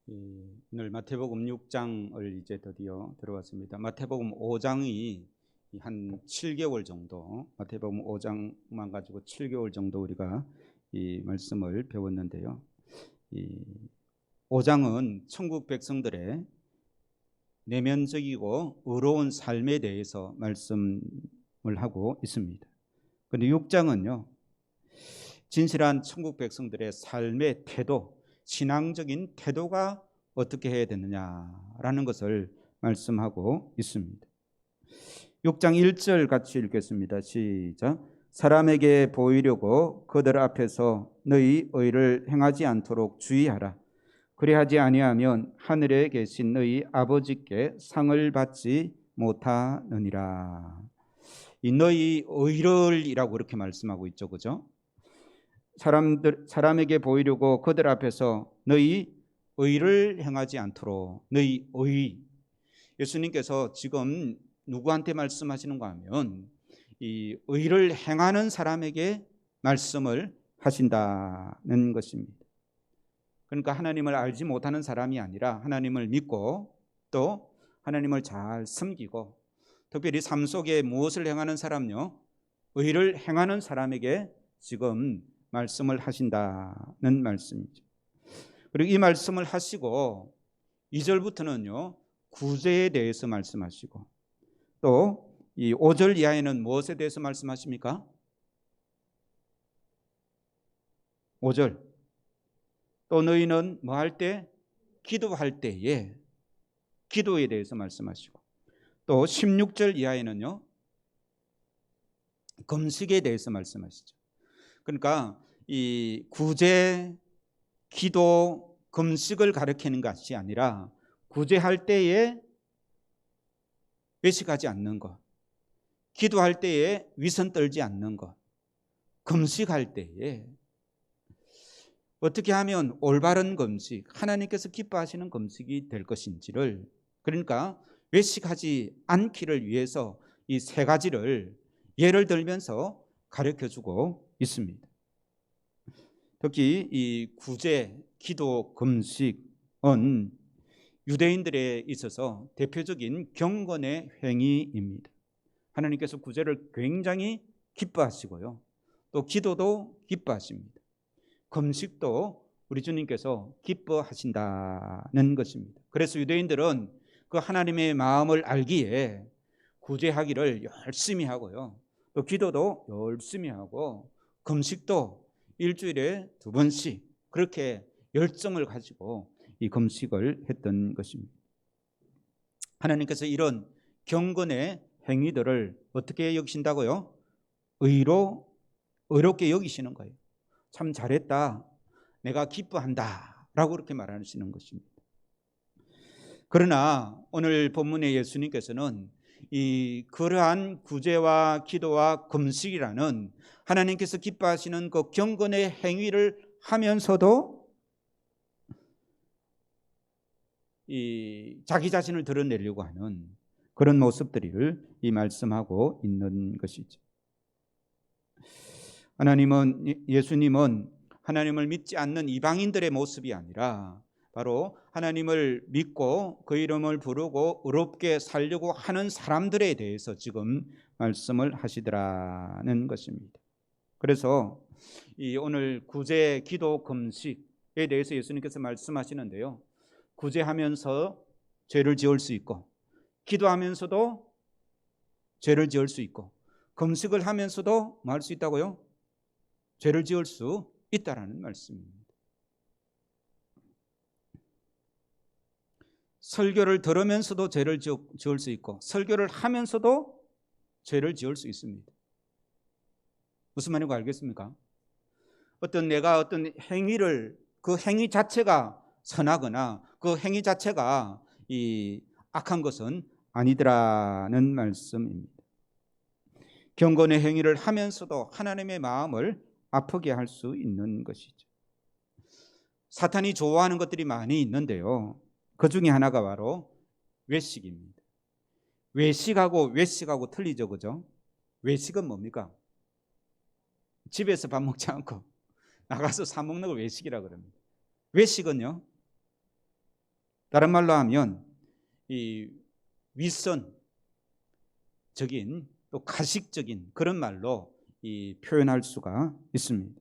오늘 마태복음 6장을 이제 드디어 들어왔습니다. 마태복음 5장이 한 7개월 정도, 마태복음 5장만 가지고 7개월 정도 우리가 이 말씀을 배웠는데요. 이 5장은 천국 백성들의 내면적이고 의로운 삶에 대해서 말씀을 하고 있습니다. 그런데 6장은요, 진실한 천국 백성들의 삶의 태도, 신앙적인 태도가 어떻게 해야 되느냐라는 것을 말씀하고 있습니다. 6장 1절 같이 읽겠습니다. 시작. 사람에게 보이려고 그들 앞에서 너희 의를 행하지 않도록 주의하라. 그리하지 아니하면 하늘에 계신 너희 아버지께 상을 받지 못하느니라. 이 너희 의를이라고 그렇게 말씀하고 있죠, 그죠? 사람에게 보이려고 그들 앞에서 너희 의를 행하지 않도록. 너희 의. 예수님께서 지금 누구한테 말씀하시는가 하면 이 의를 행하는 사람에게 말씀을 하신다는 것입니다. 그러니까 하나님을 알지 못하는 사람이 아니라 하나님을 믿고 또 하나님을 잘 섬기고 특별히 삶 속에 무엇을 행하는 사람요? 의를 행하는 사람에게 지금 말씀을 하신다는 말씀이죠. 그리고 이 말씀을 하시고 2절부터는요, 구제에 대해서 말씀하시고 또 이 5절 이하에는 무엇에 대해서 말씀하십니까? 5절. 또 너희는 뭐 할 때? 기도할 때에 기도에 대해서 말씀하시고 또 16절 이하에는요, 금식에 대해서 말씀하시죠. 그러니까 이 구제, 기도, 금식을 가리키는 것이 아니라 구제할 때에 외식하지 않는 것, 기도할 때에 위선 떨지 않는 것, 금식할 때에 어떻게 하면 올바른 금식, 하나님께서 기뻐하시는 금식이 될 것인지를, 그러니까 외식하지 않기를 위해서 이 세 가지를 예를 들면서 가르쳐주고 있습니다. 특히 이 구제, 기도, 금식은 유대인들에 있어서 대표적인 경건의 행위입니다. 하나님께서 구제를 굉장히 기뻐하시고요, 또 기도도 기뻐하십니다. 금식도 우리 주님께서 기뻐하신다는 것입니다. 그래서 유대인들은 그 하나님의 마음을 알기에 구제하기를 열심히 하고요, 또 기도도 열심히 하고 금식도 일주일에 2번씩 그렇게 열정을 가지고 이 금식을 했던 것입니다. 하나님께서 이런 경건의 행위들을 어떻게 여기신다고요? 의롭게 여기시는 거예요. 참 잘했다, 내가 기뻐한다 라고 그렇게 말하시는 것입니다. 그러나 오늘 본문의 예수님께서는 이 그러한 구제와 기도와 금식이라는 하나님께서 기뻐하시는 그 경건의 행위를 하면서도 이 자기 자신을 드러내려고 하는 그런 모습들을 이 말씀하고 있는 것이죠. 예수님은 하나님을 믿지 않는 이방인들의 모습이 아니라 바로 하나님을 믿고 그 이름을 부르고 의롭게 살려고 하는 사람들에 대해서 지금 말씀을 하시더라는 것입니다. 그래서 이 오늘 구제, 기도, 금식에 대해서 예수님께서 말씀하시는데요, 구제하면서 죄를 지을 수 있고, 기도하면서도 죄를 지을 수 있고, 금식을 하면서도 뭐 할 수 있다고요? 죄를 지을 수 있다라는 말씀입니다. 설교를 들으면서도 죄를 지을 수 있고, 설교를 하면서도 죄를 지을 수 있습니다. 무슨 말인지 알겠습니까? 내가 어떤 행위를, 그 행위 자체가 선하거나 그 행위 자체가 이 악한 것은 아니더라는 말씀입니다. 경건의 행위를 하면서도 하나님의 마음을 아프게 할 수 있는 것이죠. 사탄이 좋아하는 것들이 많이 있는데요, 그 중에 하나가 바로 외식입니다. 외식하고 틀리죠, 그죠? 외식은 뭡니까? 집에서 밥 먹지 않고 나가서 사 먹는 걸 외식이라 그럽니다. 외식은요, 다른 말로 하면 이 윗선적인 또 가식적인 그런 말로 표현할 수가 있습니다.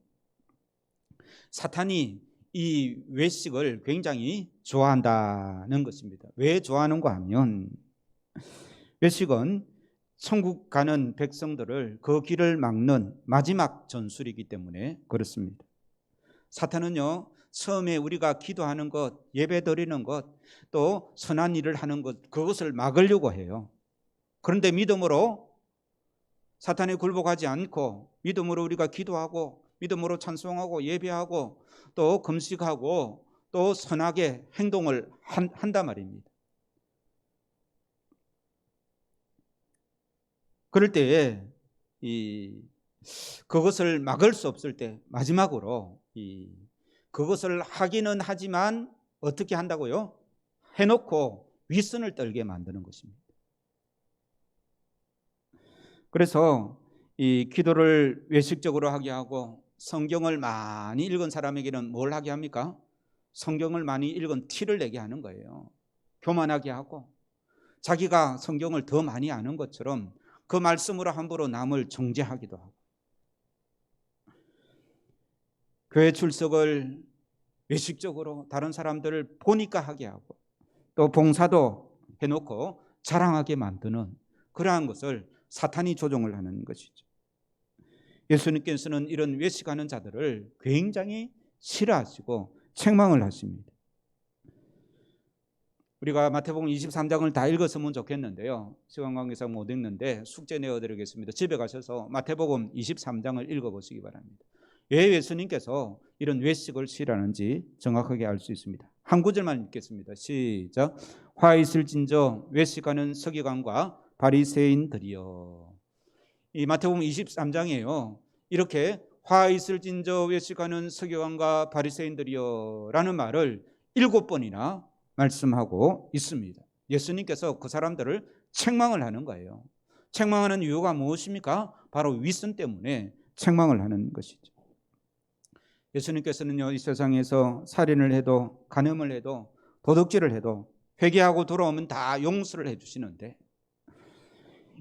사탄이 이 외식을 굉장히 좋아한다는 것입니다. 왜 좋아하는가 하면 외식은 천국 가는 백성들을 그 길을 막는 마지막 전술이기 때문에 그렇습니다. 사탄은요, 처음에 우리가 기도하는 것, 예배 드리는 것, 또 선한 일을 하는 것, 그것을 막으려고 해요. 그런데 믿음으로 사탄에 굴복하지 않고 믿음으로 우리가 기도하고 믿음으로 찬송하고 예배하고 또 금식하고 또 선하게 행동을 한단 말입니다. 그럴 때에 그것을 막을 수 없을 때 마지막으로 그것을 하기는 하지만 어떻게 한다고요? 해놓고 윗선을 떨게 만드는 것입니다. 그래서 이 기도를 외식적으로 하게 하고 성경을 많이 읽은 사람에게는 뭘 하게 합니까? 성경을 많이 읽은 티를 내게 하는 거예요. 교만하게 하고 자기가 성경을 더 많이 아는 것처럼 그 말씀으로 함부로 남을 정죄하기도 하고 교회 출석을 외식적으로 다른 사람들을 보니까 하게 하고 또 봉사도 해놓고 자랑하게 만드는 그러한 것을 사탄이 조종을 하는 것이죠. 예수님께서는 이런 외식하는 자들을 굉장히 싫어하시고 책망을 하십니다. 우리가 마태복음 23장을 다 읽었으면 좋겠는데요. 시간 관계상 못 읽는데 숙제 내어드리겠습니다. 집에 가셔서 마태복음 23장을 읽어보시기 바랍니다. 왜 예수님께서 이런 외식을 싫어하는지 정확하게 알 수 있습니다. 한 구절만 읽겠습니다. 시작. 화 있을진저 외식하는 서기관과 바리새인들이여. 이 마태복음 23장이에요. 이렇게 화 있을진저 외식하는 서기관과 바리새인들이여 라는 말을 7번이나 말씀하고 있습니다. 예수님께서 그 사람들을 책망을 하는 거예요. 책망하는 이유가 무엇입니까? 바로 윗선 때문에 책망을 하는 것이죠. 예수님께서는요, 이 세상에서 살인을 해도 간음을 해도 도둑질을 해도 회개하고 돌아오면 다 용서를 해주시는데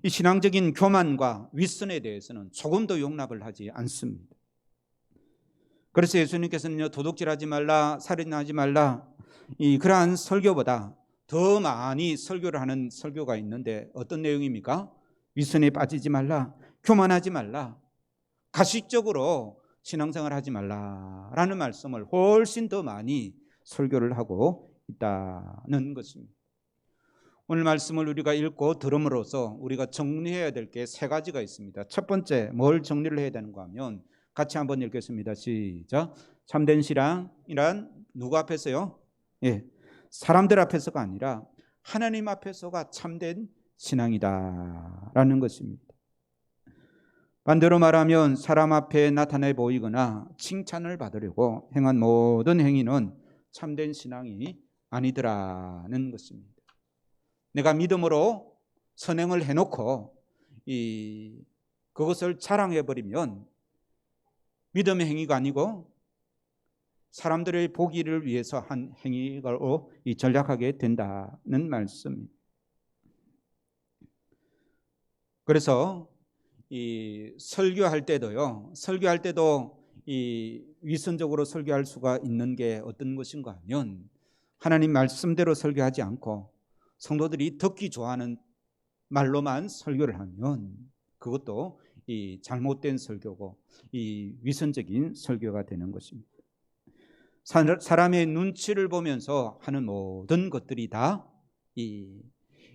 이 신앙적인 교만과 윗선에 대해서는 조금도 용납을 하지 않습니다. 그래서 예수님께서는요, 도둑질하지 말라, 살인하지 말라, 그러한 설교보다 더 많이 설교를 하는 설교가 있는데 어떤 내용입니까? 윗선에 빠지지 말라, 교만하지 말라, 가식적으로 신앙생활 하지 말라라는 말씀을 훨씬 더 많이 설교를 하고 있다는 것입니다. 오늘 말씀을 우리가 읽고 들음으로써 우리가 정리해야 될 게 3가지가 있습니다. 첫 번째, 뭘 정리를 해야 되는가 하면 같이 한번 읽겠습니다. 시작. 참된 신앙이란 누구 앞에서요? 사람들 앞에서가 아니라 하나님 앞에서가 참된 신앙이다라는 것입니다. 반대로 말하면 사람 앞에 나타내 보이거나 칭찬을 받으려고 행한 모든 행위는 참된 신앙이 아니더라는 것입니다. 내가 믿음으로 선행을 해놓고 그것을 자랑해버리면 믿음의 행위가 아니고 사람들의 보기를 위해서 한 행위로 전략하게 된다는 말씀입니다. 그래서 설교할 때도 위선적으로 설교할 수가 있는 게 어떤 것인가 하면 하나님 말씀대로 설교하지 않고 성도들이 듣기 좋아하는 말로만 설교를 하면 그것도 잘못된 설교고 위선적인 설교가 되는 것입니다. 사람의 눈치를 보면서 하는 모든 것들이 다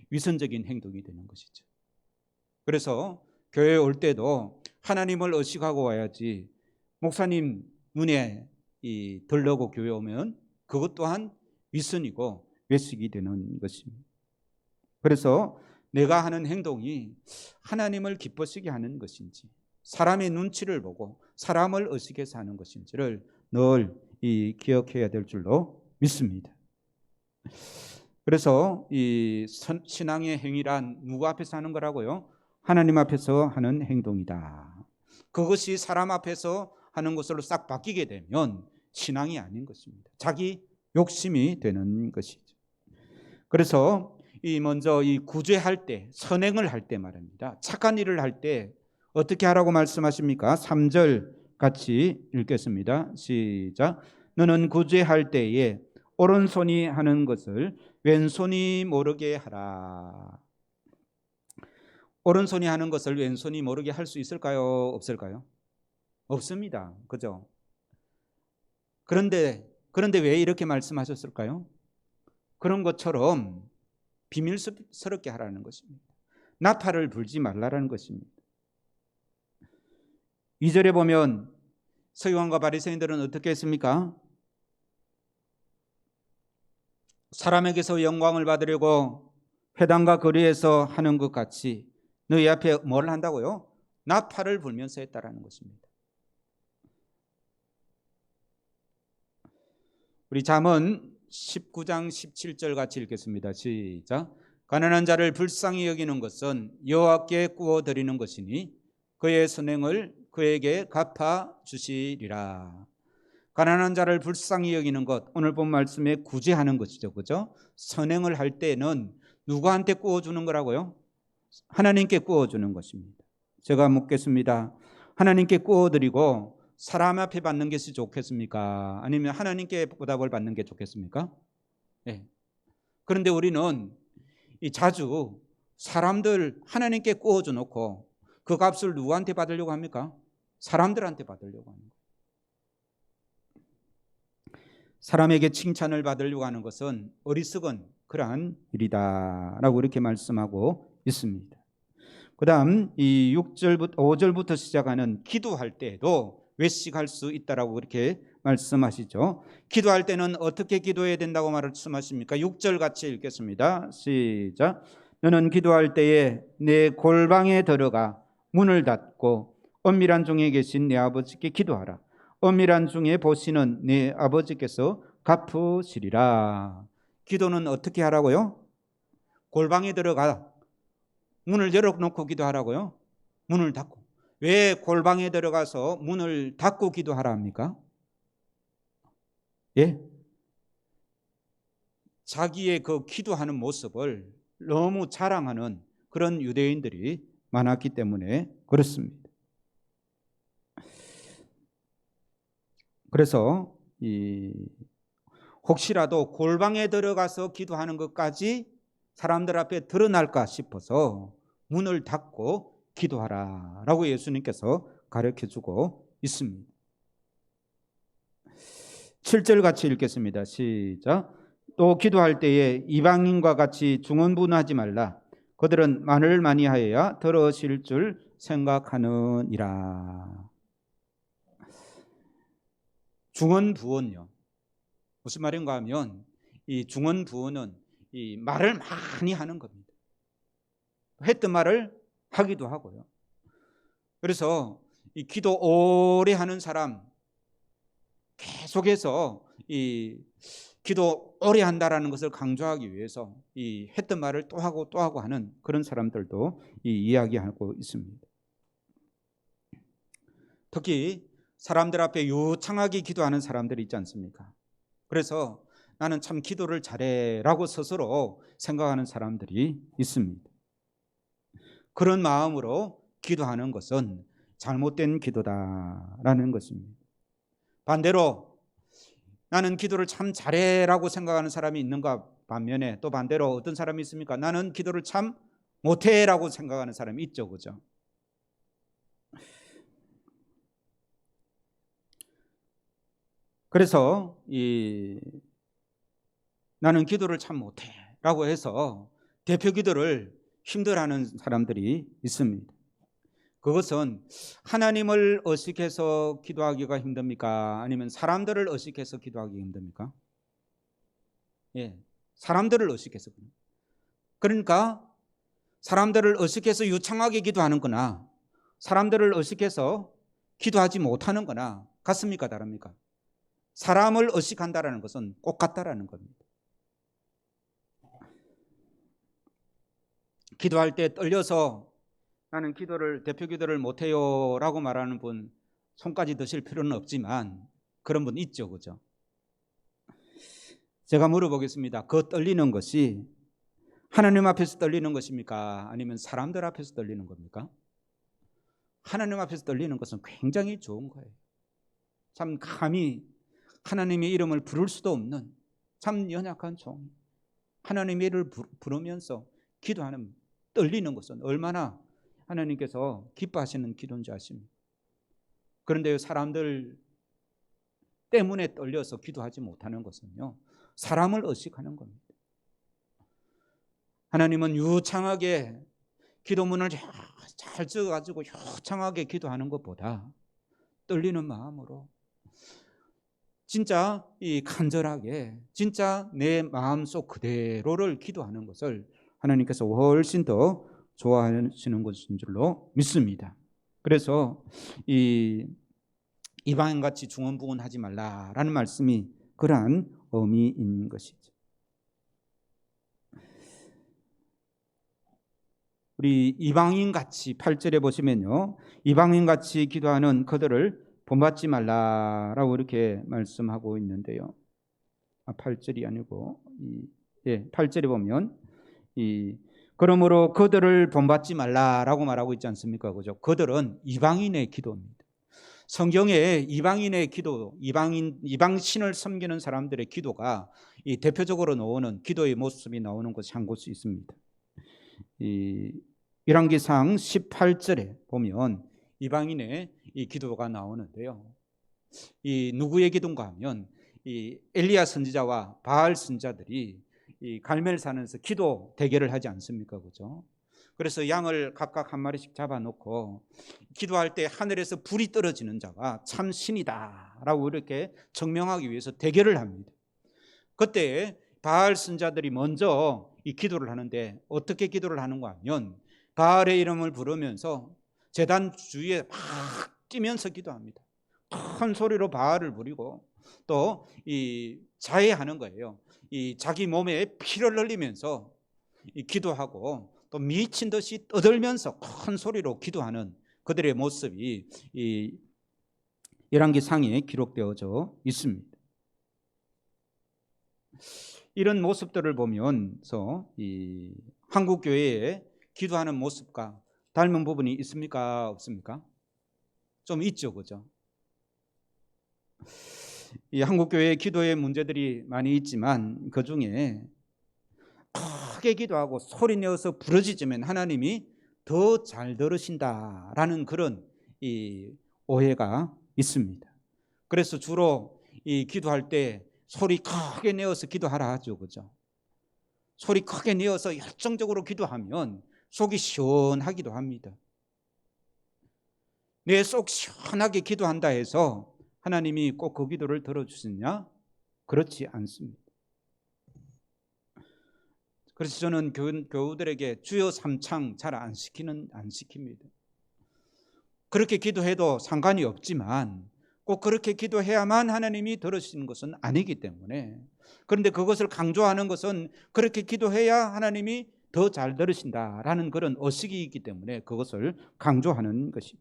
위선적인 행동이 되는 것이죠. 그래서 교회에 올 때도 하나님을 의식하고 와야지 목사님 눈에 들르고 교회 오면 그것 또한 위선이고 외식이 되는 것입니다. 그래서 내가 하는 행동이 하나님을 기쁘시게 하는 것인지 사람의 눈치를 보고 사람을 의식해서 하는 것인지를 늘 기억해야 될 줄로 믿습니다. 그래서 이 신앙의 행위란 누구 앞에서 하는 거라고요? 하나님 앞에서 하는 행동이다. 그것이 사람 앞에서 하는 것으로 싹 바뀌게 되면 신앙이 아닌 것입니다. 자기 욕심이 되는 것이죠. 그래서 먼저 이 구제할 때, 선행을 할 때 말입니다. 착한 일을 할 때 어떻게 하라고 말씀하십니까? 3절 같이 읽겠습니다. 시작. 너는 구제할 때에 오른손이 하는 것을 왼손이 모르게 하라. 오른손이 하는 것을 왼손이 모르게 할 수 있을까요? 없을까요? 없습니다. 그죠? 그런데 왜 이렇게 말씀하셨을까요? 그런 것처럼 비밀스럽게 하라는 것입니다. 나팔을 불지 말라라는 것입니다. 2절에 보면 서기관과 바리새인들은 어떻게 했습니까? 사람에게서 영광을 받으려고 회당과 거리에서 하는 것 같이 너희 앞에 뭘 한다고요? 나팔을 불면서 했다라는 것입니다. 우리 잠언 19장 17절 같이 읽겠습니다. 시작. 가난한 자를 불쌍히 여기는 것은 여호와께 구워 드리는 것이니 그의 선행을 그에게 갚아 주시리라. 가난한 자를 불쌍히 여기는 것, 오늘 본 말씀에 구제하는 것이죠. 그죠? 선행을 할 때는 누구한테 구워 주는 거라고요? 하나님께 구워 주는 것입니다. 제가 묻겠습니다. 하나님께 구워 드리고 사람 앞에 받는 것이 좋겠습니까? 아니면 하나님께 보답을 받는 게 좋겠습니까? 네. 그런데 우리는 자주 사람들 하나님께 구워줘 놓고 그 값을 누구한테 받으려고 합니까? 사람들한테 받으려고 합니다. 사람에게 칭찬을 받으려고 하는 것은 어리석은 그러한 일이다라고 이렇게 말씀하고 있습니다. 그 다음 이 6절부터 5절부터 시작하는 기도할 때에도 외식할 수 있다라고 그렇게 말씀하시죠. 기도할 때는 어떻게 기도해야 된다고 말씀하십니까? 6절 같이 읽겠습니다. 시작. 너는 기도할 때에 내 골방에 들어가 문을 닫고 엄밀한 중에 계신 내 아버지께 기도하라. 엄밀한 중에 보시는 내 아버지께서 갚으시리라. 기도는 어떻게 하라고요? 골방에 들어가 문을 열어놓고 기도하라고요? 문을 닫고. 왜 골방에 들어가서 문을 닫고 기도하라 합니까? 예? 자기의 그 기도하는 모습을 너무 자랑하는 그런 유대인들이 많았기 때문에 그렇습니다. 그래서 혹시라도 골방에 들어가서 기도하는 것까지 사람들 앞에 드러날까 싶어서 문을 닫고 기도하라라고 예수님께서 가르쳐주고 있습니다. 7절 같이 읽겠습니다. 시작. 또 기도할 때에 이방인과 같이 중언부언하지 말라. 그들은 말을 많이 하여야 들으실 줄 생각하느니라. 중언부언요. 무슨 말인가 하면 이 중언부언은 이 말을 많이 하는 겁니다. 했던 말을 하기도 하고요. 그래서 이 기도 오래 하는 사람, 계속해서 이 기도 오래 한다라는 것을 강조하기 위해서 이 했던 말을 또 하고 또 하고 하는 그런 사람들도 이야기하고 있습니다. 특히 사람들 앞에 유창하게 기도하는 사람들이 있지 않습니까? 그래서 나는 참 기도를 잘해라고 스스로 생각하는 사람들이 있습니다. 그런 마음으로 기도하는 것은 잘못된 기도다라는 것입니다. 반대로 나는 기도를 참 잘해라고 생각하는 사람이 있는가 반면에 또 반대로 어떤 사람이 있습니까? 나는 기도를 참 못해라고 생각하는 사람이 있죠. 그죠? 그래서 나는 기도를 참 못해라고 해서 대표 기도를 힘들어하는 사람들이 있습니다. 그것은 하나님을 의식해서 기도하기가 힘듭니까? 아니면 사람들을 의식해서 기도하기 힘듭니까? 예, 사람들을 의식해서. 그러니까 사람들을 의식해서 유창하게 기도하는 거나 사람들을 의식해서 기도하지 못하는 거나 같습니까? 다릅니까? 사람을 의식한다는 것은 꼭 같다라는 겁니다. 기도할 때 떨려서 나는 대표 기도를 못해요 라고 말하는 분 손까지 드실 필요는 없지만 그런 분 있죠. 그죠? 제가 물어보겠습니다. 그 떨리는 것이 하나님 앞에서 떨리는 것입니까? 아니면 사람들 앞에서 떨리는 겁니까? 하나님 앞에서 떨리는 것은 굉장히 좋은 거예요. 참 감히 하나님의 이름을 부를 수도 없는 참 연약한 종, 하나님의 이름을 부르면서 기도하는 떨리는 것은 얼마나 하나님께서 기뻐하시는 기도인지 아십니까? 그런데 사람들 때문에 떨려서 기도하지 못하는 것은요, 사람을 의식하는 겁니다. 하나님은 유창하게 기도문을 잘 적어가지고 유창하게 기도하는 것보다 떨리는 마음으로 진짜 이 간절하게 진짜 내 마음속 그대로를 기도하는 것을 하나님께서 훨씬 더 좋아하시는 것인 줄로 믿습니다. 그래서 이 이방인같이 중언부언하지 말라라는 말씀이 그러한 의미인 것이죠. 우리 이방인같이 8절에 보시면요, 이방인같이 기도하는 그들을 본받지 말라라고 이렇게 말씀하고 있는데요. 8절이 아니고 8절에 보면 그러므로 그들을 본받지 말라라고 말하고 있지 않습니까? 그죠? 그들은 이방인의 기도입니다. 성경에 이방인의 기도, 이방신을 섬기는 사람들의 기도가 이 대표적으로 나오는 기도의 모습이 나오는 곳이 한 곳이 있습니다. 열왕기상 18절에 보면 이방인의 이 기도가 나오는데요. 이 누구의 기도인가 하면 이 엘리야 선지자와 바알 선지자들이 이 갈멜산에서 기도 대결을 하지 않습니까? 그죠? 그래서 양을 각각 한 마리씩 잡아놓고 기도할 때 하늘에서 불이 떨어지는 자가 참 신이다라고 이렇게 증명하기 위해서 대결을 합니다. 그때 바알 선지자들이 먼저 이 기도를 하는데 어떻게 기도를 하는가 하면 바알의 이름을 부르면서 제단 주위에 막 뛰면서 기도합니다. 큰 소리로 바알을 부리고 또 이 자해하는 거예요. 이 자기 몸에 피를 흘리면서 이 기도하고 또 미친 듯이 떠들면서 큰 소리로 기도하는 그들의 모습이 이 열왕기상에 기록되어져 있습니다. 이런 모습들을 보면서 이 한국 교회에 기도하는 모습과 닮은 부분이 있습니까? 없습니까? 좀 있죠, 그죠? 이 한국 교회의 기도의 문제들이 많이 있지만 그 중에 크게 기도하고 소리 내어서 부르짖으면 하나님이 더 잘 들으신다라는 그런 이 오해가 있습니다. 그래서 주로 이 기도할 때 소리 크게 내어서 기도하라 하죠, 그죠? 소리 크게 내어서 열정적으로 기도하면 속이 시원하기도 합니다. 내 속 시원하게 기도한다 해서 하나님이 꼭 그 기도를 들어주시냐? 그렇지 않습니다. 그래서 저는 교우들에게 주여 삼창 잘 안 시킵니다. 그렇게 기도해도 상관이 없지만 꼭 그렇게 기도해야만 하나님이 들으시는 것은 아니기 때문에, 그런데 그것을 강조하는 것은 그렇게 기도해야 하나님이 더 잘 들으신다라는 그런 의식이 있기 때문에 그것을 강조하는 것이죠.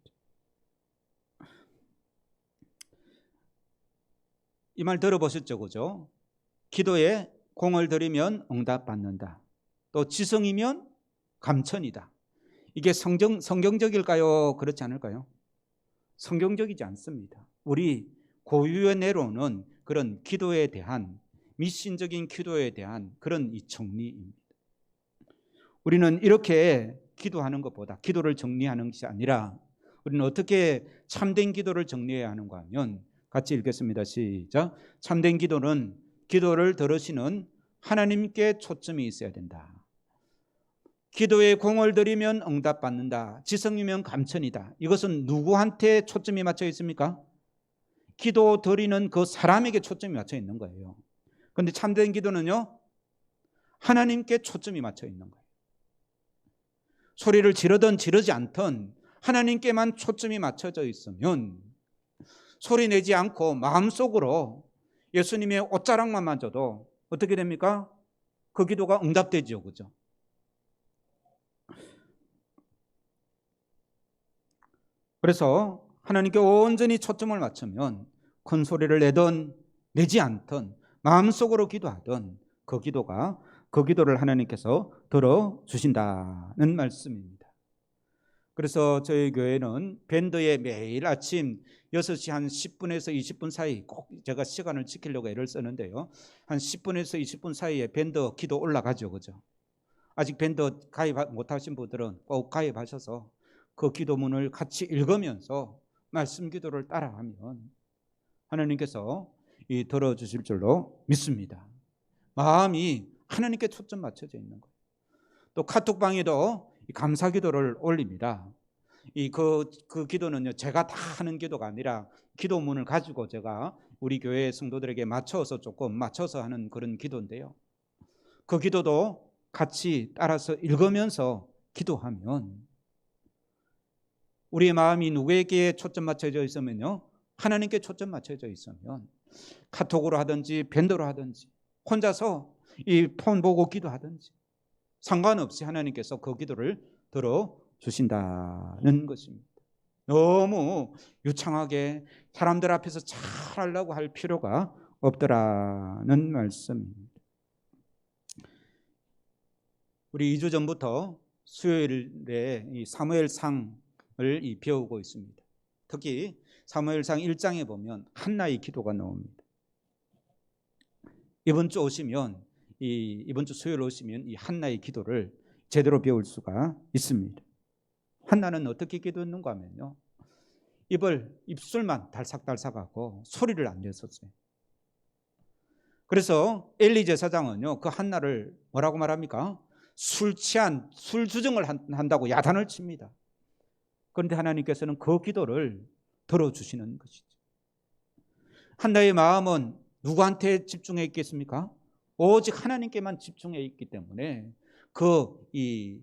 이 말 들어보셨죠, 그죠? 기도에 공을 들이면 응답받는다. 또 지성이면 감천이다. 이게 성경적일까요? 그렇지 않을까요? 성경적이지 않습니다. 우리 고유의 내로는 그런 기도에 대한 미신적인 기도에 대한 그런 이 정리입니다. 우리는 이렇게 기도하는 것보다 기도를 정리하는 것이 아니라 우리는 어떻게 참된 기도를 정리해야 하는가 하면 같이 읽겠습니다. 시작. 참된 기도는 기도를 들으시는 하나님께 초점이 있어야 된다. 기도에 공을 들이면 응답받는다. 지성이면 감천이다. 이것은 누구한테 초점이 맞춰 있습니까? 기도 드리는 그 사람에게 초점이 맞춰 있는 거예요. 그런데 참된 기도는요, 하나님께 초점이 맞춰 있는 거예요. 소리를 지르든 지르지 않든 하나님께만 초점이 맞춰져 있으면 소리 내지 않고 마음속으로 예수님의 옷자락만 만져도 어떻게 됩니까? 그 기도가 응답되죠, 그죠? 그래서 하나님께 온전히 초점을 맞추면 큰 소리를 내든 내지 않든 마음속으로 기도하든 그 기도가 그 기도를 하나님께서 들어주신다는 말씀입니다. 그래서 저희 교회는 밴드에 매일 아침 6시 한 10분에서 20분 사이 꼭 제가 시간을 지키려고 애를 쓰는데요. 한 10분에서 20분 사이에 밴드 기도 올라가죠. 그죠? 아직 밴드 가입 못하신 분들은 꼭 가입하셔서 그 기도문을 같이 읽으면서 말씀 기도를 따라하면 하나님께서 들어주실 줄로 믿습니다. 마음이 하나님께 초점 맞춰져 있는 거예요. 또 카톡방에도 감사 기도를 올립니다. 그 기도는요, 제가 다 하는 기도가 아니라 기도문을 가지고 제가 우리 교회 성도들에게 조금 맞춰서 하는 그런 기도인데요. 그 기도도 같이 따라서 읽으면서 기도하면 우리의 마음이 누구에게 초점 맞춰져 있으면요, 하나님께 초점 맞춰져 있으면 카톡으로 하든지 밴드로 하든지 혼자서 이 폰 보고 기도하든지 상관없이 하나님께서 그 기도를 들어주신다는 것입니다. 너무 유창하게 사람들 앞에서 잘하려고 할 필요가 없더라는 말씀입니다. 우리 2주 전부터 수요일에 이 사무엘상을 배우고 있습니다. 특히 사무엘상 1장에 보면 한나의 기도가 나옵니다. 이번 주 수요일 오시면 이 한나의 기도를 제대로 배울 수가 있습니다. 한나는 어떻게 기도했는가 하면요, 입술만 달싹달싹하고 소리를 안 냈었어요. 그래서 엘리 제사장은요, 그 한나를 뭐라고 말합니까? 술 주정을 한다고 야단을 칩니다. 그런데 하나님께서는 그 기도를 들어주시는 것이죠. 한나의 마음은 누구한테 집중해 있겠습니까? 오직 하나님께만 집중해 있기 때문에 이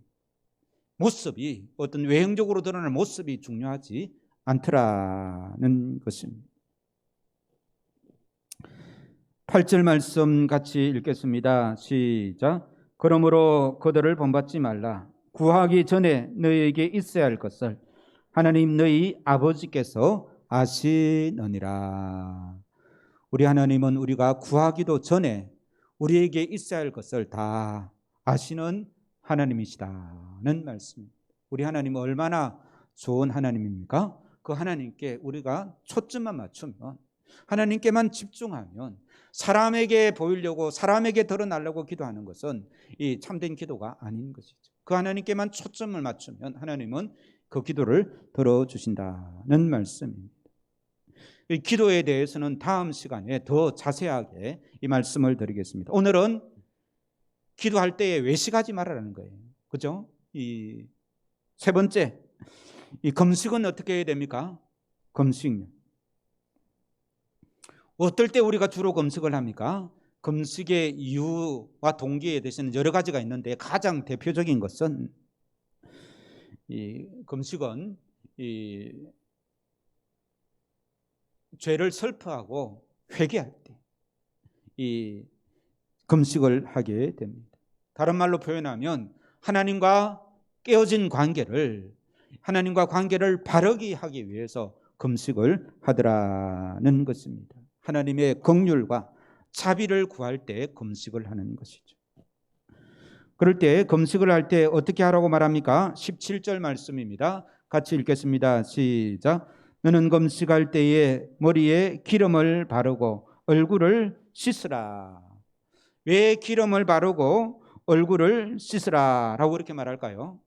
모습이, 어떤 외형적으로 드러나는 모습이 중요하지 않더라는 것입니다. 8절 말씀 같이 읽겠습니다. 시작. 그러므로 그들을 본받지 말라. 구하기 전에 너희에게 있어야 할 것을 하나님 너희 아버지께서 아시느니라. 우리 하나님은 우리가 구하기도 전에 우리에게 있어야 할 것을 다 아시는 하나님이시다는 말씀입니다. 우리 하나님은 얼마나 좋은 하나님입니까? 그 하나님께 우리가 초점만 맞추면, 하나님께만 집중하면, 사람에게 보이려고, 사람에게 드러나려고 기도하는 것은 이 참된 기도가 아닌 것이죠. 그 하나님께만 초점을 맞추면 하나님은 그 기도를 들어주신다는 말씀입니다. 이 기도에 대해서는 다음 시간에 더 자세하게 이 말씀을 드리겠습니다. 오늘은 기도할 때에 외식하지 말라는 거예요. 그죠? 이 세 번째, 이 금식은 어떻게 해야 됩니까? 금식요. 어떨 때 우리가 주로 금식을 합니까? 금식의 이유와 동기에 대해서는 여러 가지가 있는데 가장 대표적인 것은 이 금식은 이 죄를 설포하고 회개할 때 이 금식을 하게 됩니다. 다른 말로 표현하면 하나님과 깨어진 하나님과 관계를 바르게 하기 위해서 금식을 하더라는 것입니다. 하나님의 긍휼과 자비를 구할 때 금식을 하는 것이죠. 그럴 때 금식을 할 때 어떻게 하라고 말합니까? 17절 말씀입니다. 같이 읽겠습니다. 시작. 너는 금식할 때에 머리에 기름을 바르고 얼굴을 씻으라. 왜 기름을 바르고 얼굴을 씻으라 라고 이렇게 말할까요?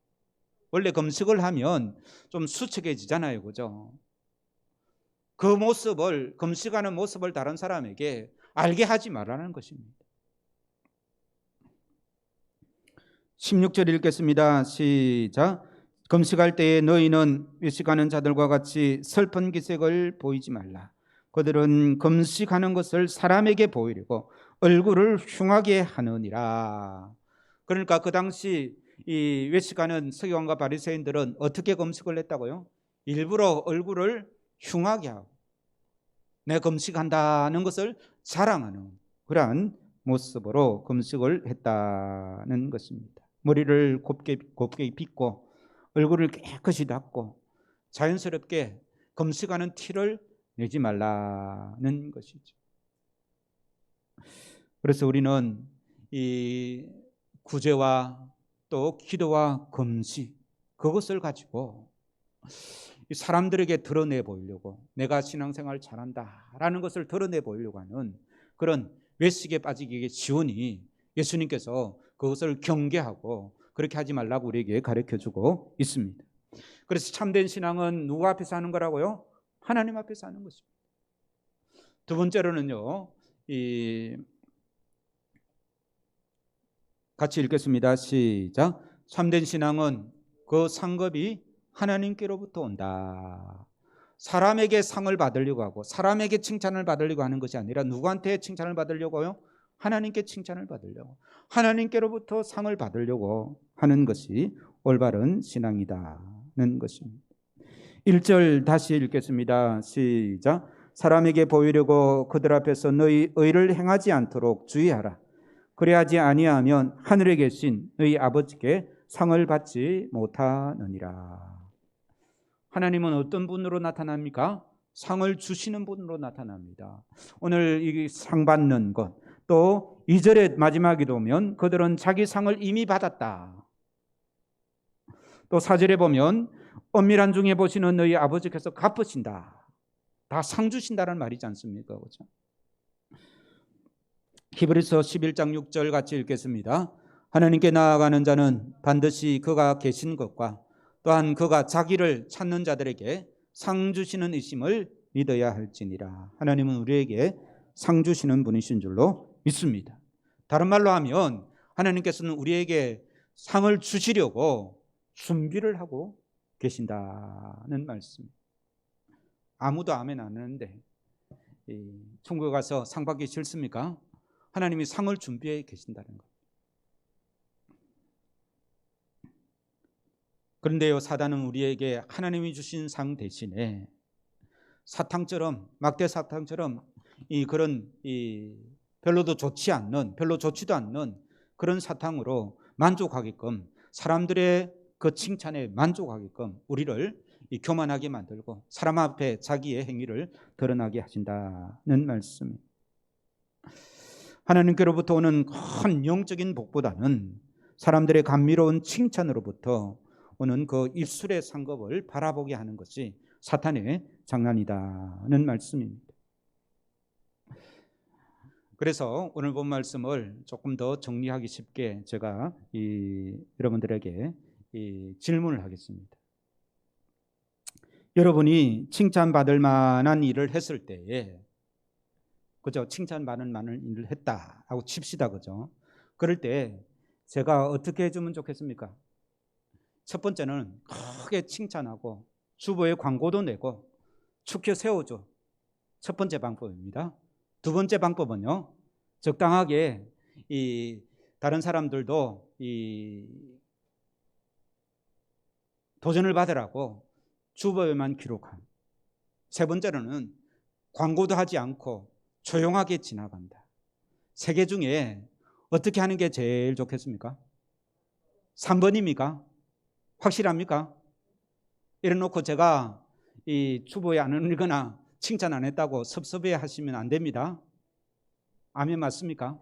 원래 금식을 하면 좀 수척해지잖아요. 그죠? 그 모습을, 금식하는 모습을 다른 사람에게 알게 하지 말라는 것입니다. 16절 읽겠습니다. 시작. 금식할 때에 너희는 외식하는 자들과 같이 슬픈 기색을 보이지 말라. 그들은 금식하는 것을 사람에게 보이려고 얼굴을 흉하게 하느니라. 그러니까 그 당시 이 외식하는 서기관과 바리새인들은 어떻게 금식을 했다고요? 일부러 얼굴을 흉하게 하고 내 금식한다는 것을 자랑하는 그러한 모습으로 금식을 했다는 것입니다. 머리를 곱게 빗고 얼굴을 깨끗이 닦고 자연스럽게 금식하는 티를 내지 말라는 것이죠. 그래서 우리는 이 구제와 또 기도와 금식, 그것을 가지고 사람들에게 드러내 보이려고, 내가 신앙생활 잘한다라는 것을 드러내 보이려고 하는 그런 외식에 빠지기에 쉬우니 예수님께서 그것을 경계하고 그렇게 하지 말라고 우리에게 가르쳐주고 있습니다. 그래서 참된 신앙은 누구 앞에서 하는 거라고요? 하나님 앞에서 하는 것입니다. 두 번째로는요, 같이 읽겠습니다. 시작. 참된 신앙은 그 상급이 하나님께로부터 온다. 사람에게 상을 받으려고 하고 사람에게 칭찬을 받으려고 하는 것이 아니라 누구한테 칭찬을 받으려고요? 하나님께 칭찬을 받으려고, 하나님께로부터 상을 받으려고 하는 것이 올바른 신앙이다는 것입니다. 1절 다시 읽겠습니다. 시작. 사람에게 보이려고 그들 앞에서 너희 의를 행하지 않도록 주의하라. 그래야지 아니하면 하늘에 계신 너희 아버지께 상을 받지 못하느니라. 하나님은 어떤 분으로 나타납니까? 상을 주시는 분으로 나타납니다. 오늘 이 상 받는 것, 또 2절의 마지막에 보면 그들은 자기 상을 이미 받았다. 또 4절에 보면 엄밀한 중에 보시는 너희 아버지께서 갚으신다. 다 상 주신다는 말이지 않습니까? 그렇죠? 히브리서 11장 6절 같이 읽겠습니다. 하나님께 나아가는 자는 반드시 그가 계신 것과 또한 그가 자기를 찾는 자들에게 상 주시는 이심을 믿어야 할지니라. 하나님은 우리에게 상 주시는 분이신 줄로 믿습니다. 다른 말로 하면 하나님께서는 우리에게 상을 주시려고 준비를 하고 계신다는 말씀. 아무도 아멘 안 하는데 천국에 가서 상 받기 싫습니까? 하나님이 상을 준비해 계신다는 것. 그런데요, 사단은 우리에게 하나님이 주신 상 대신에 사탕처럼, 막대 사탕처럼 그런 별로도 좋지 않는, 별로 좋지도 않는 그런 사탕으로 만족하게끔, 사람들의 그 칭찬에 만족하게끔 우리를 교만하게 만들고 사람 앞에 자기의 행위를 드러나게 하신다는 말씀입니다. 하나님께로부터 오는 큰 영적인 복보다는 사람들의 감미로운 칭찬으로부터 오는 그 입술의 상급을 바라보게 하는 것이 사탄의 장난이다는 말씀입니다. 그래서 오늘 본 말씀을 조금 더 정리하기 쉽게 제가 여러분들에게 질문을 하겠습니다. 여러분이 칭찬받을 만한 일을 했을 때에, 그죠? 칭찬받을 만한 일을 했다라고 칩시다, 그죠? 그럴 때 제가 어떻게 해주면 좋겠습니까? 첫 번째는 크게 칭찬하고 주보에 광고도 내고 축혀 세워줘. 첫 번째 방법입니다. 두 번째 방법은요, 적당하게 다른 사람들도 도전을 받으라고 주보에만 기록한. 세 번째로는 광고도 하지 않고 조용하게 지나간다. 세 개 중에 어떻게 하는 게 제일 좋겠습니까? 3번입니까? 확실합니까? 이래놓고 제가 주보에 안 올리거나 칭찬 안 했다고 섭섭해 하시면 안 됩니다. 아멘 맞습니까?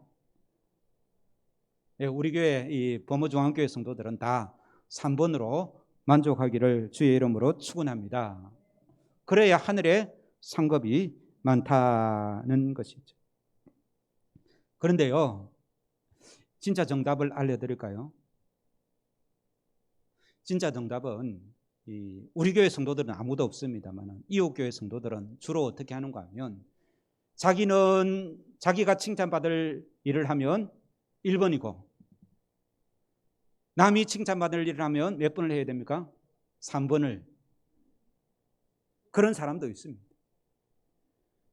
예, 우리 교회 이 범어중앙교회 성도들은 다 3번으로 만족하기를 주의 이름으로 축원합니다. 그래야 하늘에 상급이 많다는 것이죠. 그런데요, 진짜 정답을 알려드릴까요? 진짜 정답은 우리 교회 성도들은 아무도 없습니다만 이웃교회 성도들은 주로 어떻게 하는가 하면 자기가 칭찬받을 일을 하면 1번이고 남이 칭찬받을 일을 하면 몇 번을 해야 됩니까? 3번을. 그런 사람도 있습니다.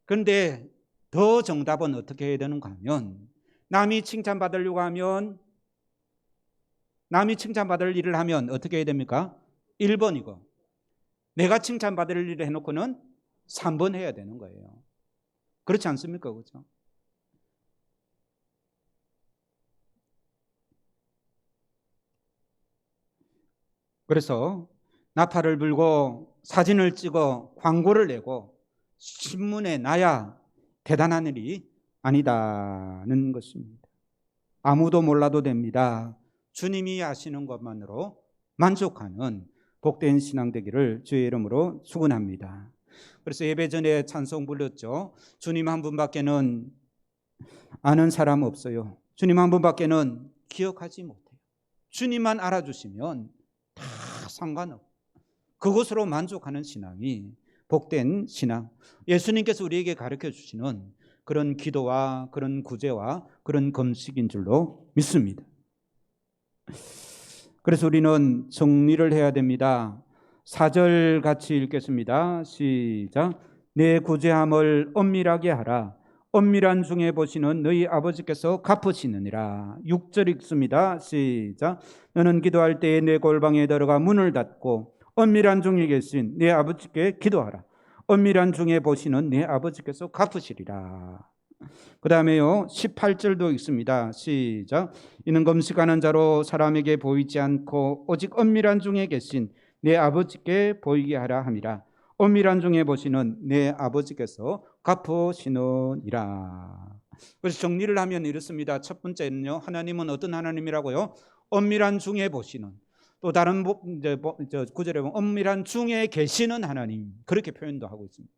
그런데 더 정답은 어떻게 해야 되는가 하면 남이 칭찬받으려고 하면, 남이 칭찬받을 일을 하면 어떻게 해야 됩니까? 1번이고 내가 칭찬받을 일을 해놓고는 3번 해야 되는 거예요. 그렇지 않습니까? 그렇죠? 그래서 나팔을 불고 사진을 찍어 광고를 내고 신문에 나야 대단한 일이 아니다는 것입니다. 아무도 몰라도 됩니다. 주님이 하시는 것만으로 만족하는 복된 신앙 되기를 주의 이름으로 축원합니다. 그래서 예배 전에 찬송 불렀죠. 주님 한 분밖에는 아는 사람 없어요. 주님 한 분밖에는 기억하지 못해요. 주님만 알아주시면 다 상관없고 그것으로 만족하는 신앙이 복된 신앙, 예수님께서 우리에게 가르쳐 주시는 그런 기도와 그런 구제와 그런 금식인 줄로 믿습니다. 그래서 우리는 정리를 해야 됩니다. 4절 같이 읽겠습니다. 시작. 내 구제함을 엄밀하게 하라. 엄밀한 중에 보시는 너희 아버지께서 갚으시느니라. 6절 읽습니다. 시작. 너는 기도할 때에 내 골방에 들어가 문을 닫고 엄밀한 중에 계신 내 아버지께 기도하라. 엄밀한 중에 보시는 내 아버지께서 갚으시리라. 그 다음에요 18절도 있습니다. 시작. 이는 금식하는 자로 사람에게 보이지 않고 오직 엄밀한 중에 계신 내 아버지께 보이게 하라 함이라. 엄밀한 중에 보시는 내 아버지께서 갚으시느니라. 그래서 정리를 하면 이렇습니다. 첫 번째는요, 하나님은 어떤 하나님이라고요? 엄밀한 중에 보시는, 또 다른 구절에 보면 엄밀한 중에 계시는 하나님, 그렇게 표현도 하고 있습니다.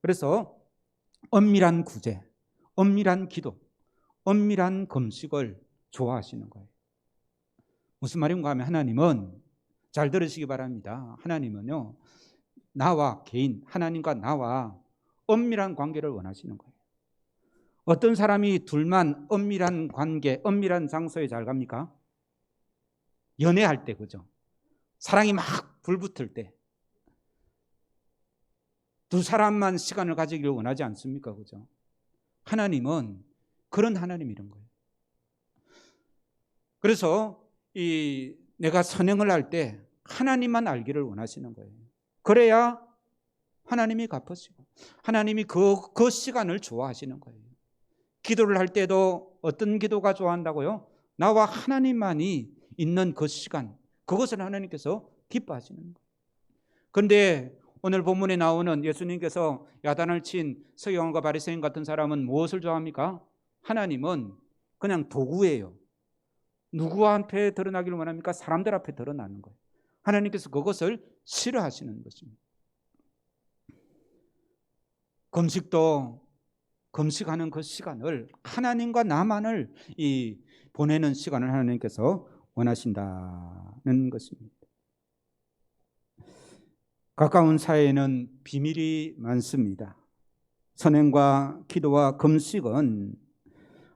그래서 엄밀한 구제, 엄밀한 기도, 엄밀한 금식을 좋아하시는 거예요. 무슨 말인가 하면 하나님은, 잘 들으시기 바랍니다. 하나님은요, 나와 개인, 하나님과 나와 엄밀한 관계를 원하시는 거예요. 어떤 사람이 둘만 엄밀한 관계, 엄밀한 장소에 잘 갑니까? 연애할 때, 그죠? 사랑이 막 불붙을 때 두 사람만 시간을 가지기를 원하지 않습니까? 그죠? 하나님은 그런 하나님이란 거예요. 그래서 내가 선행을 할 때 하나님만 알기를 원하시는 거예요. 그래야 하나님이 갚으시고 하나님이 그 시간을 좋아하시는 거예요. 기도를 할 때도 어떤 기도가 좋아한다고요? 나와 하나님만이 있는 그 시간, 그것을 하나님께서 기뻐하시는 거예요. 그런데 오늘 본문에 나오는 예수님께서 야단을 친 서기관과 바리새인 같은 사람은 무엇을 좋아합니까? 하나님은 그냥 도구예요. 누구한테 드러나기를 원합니까? 사람들 앞에 드러나는 거예요. 하나님께서 그것을 싫어하시는 것입니다. 금식하는 그 시간을 하나님과 나만을 보내는 시간을 하나님께서 원하신다는 것입니다. 가까운 사이에는 비밀이 많습니다. 선행과 기도와 금식은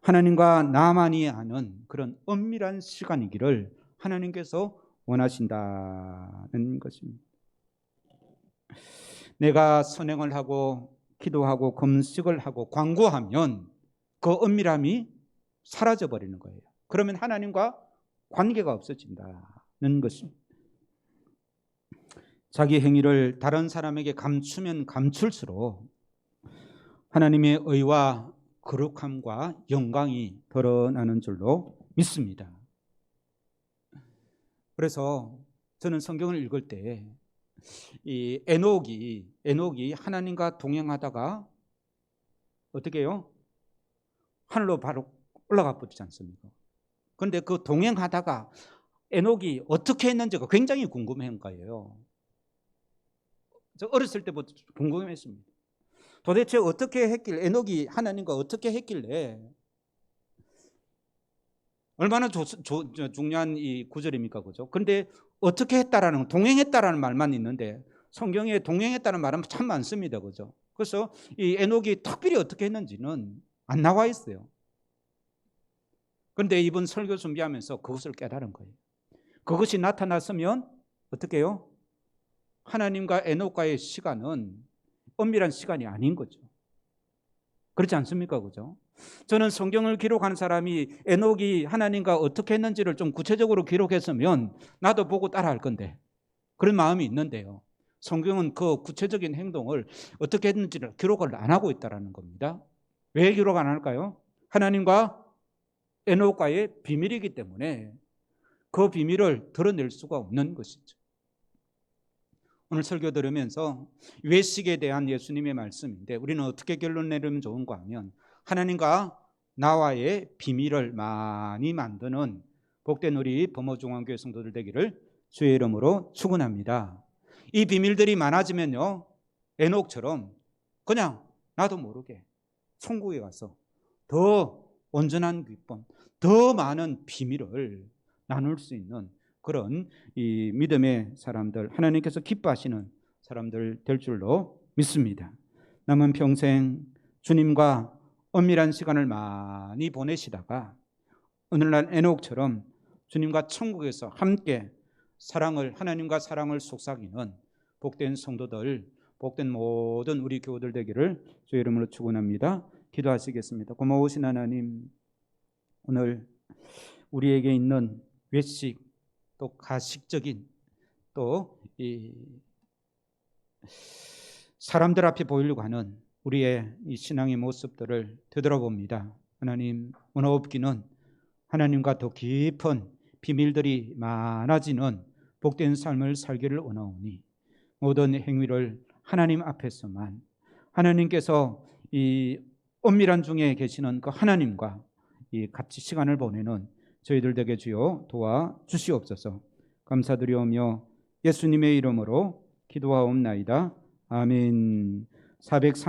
하나님과 나만이 아는 그런 엄밀한 시간이기를 하나님께서 원하신다는 것입니다. 내가 선행을 하고 기도하고 금식을 하고 광고하면 그 엄밀함이 사라져 버리는 거예요. 그러면 하나님과 관계가 없어진다는 것입니다. 자기 행위를 다른 사람에게 감추면 감출수록 하나님의 의와 거룩함과 영광이 드러나는 줄로 믿습니다. 그래서 저는 성경을 읽을 때 이 에녹이 하나님과 동행하다가 어떻게 해요? 하늘로 바로 올라가 버리지 않습니까? 그런데 그 동행하다가 에녹이 어떻게 했는지가 굉장히 궁금한 거예요. 저 어렸을 때부터 궁금했습니다. 도대체 어떻게 했길래, 에녹이 하나님과 어떻게 했길래, 얼마나 중요한 이 구절입니까? 그죠? 그런데 어떻게 했다라는, 동행했다라는 말만 있는데 성경에 동행했다는 말은 참 많습니다. 그죠? 그래서 이 에녹이 특별히 어떻게 했는지는 안 나와 있어요. 그런데 이번 설교 준비하면서 그것을 깨달은 거예요. 그것이 나타났으면 어떻게 해요? 하나님과 에녹과의 시간은 엄밀한 시간이 아닌 거죠. 그렇지 않습니까? 그죠? 저는 성경을 기록한 사람이 에녹이 하나님과 어떻게 했는지를 좀 구체적으로 기록했으면 나도 보고 따라할 건데, 그런 마음이 있는데요. 성경은 그 구체적인 행동을 어떻게 했는지를 기록을 안 하고 있다는 겁니다. 왜 기록 안 할까요? 하나님과 에녹과의 비밀이기 때문에 그 비밀을 드러낼 수가 없는 것이죠. 오늘 설교 들으면서 외식에 대한 예수님의 말씀인데 우리는 어떻게 결론 내리면 좋은가 하면 하나님과 나와의 비밀을 많이 만드는 복된 우리 범어중앙교회 성도들 되기를 주의 이름으로 축원합니다. 이 비밀들이 많아지면요, 에녹처럼 그냥 나도 모르게 천국에 가서 더 온전한 기쁨, 더 많은 비밀을 나눌 수 있는 그런 이 믿음의 사람들, 하나님께서 기뻐하시는 사람들 될 줄로 믿습니다. 남은 평생 주님과 엄밀한 시간을 많이 보내시다가 오늘날 에녹처럼 주님과 천국에서 함께 하나님과 사랑을 속삭이는 복된 성도들, 복된 모든 우리 교우들 되기를 주의 이름으로 축원합니다. 기도하시겠습니다. 고마우신 하나님, 오늘 우리에게 있는 외식, 또 가식적인, 또 이 사람들 앞에 보이려고 하는 우리의 이 신앙의 모습들을 되돌아봅니다. 하나님, 은혜없기는 하나님과 더 깊은 비밀들이 많아지는 복된 삶을 살기를 원하오니 모든 행위를 하나님 앞에서만, 하나님께서 이 엄밀한 중에 계시는 그 하나님과 이 같이 시간을 보내는 저희들 되게 주여 도와 주시옵소서. 감사드리오며 예수님의 이름으로 기도하옵나이다. 아멘. 403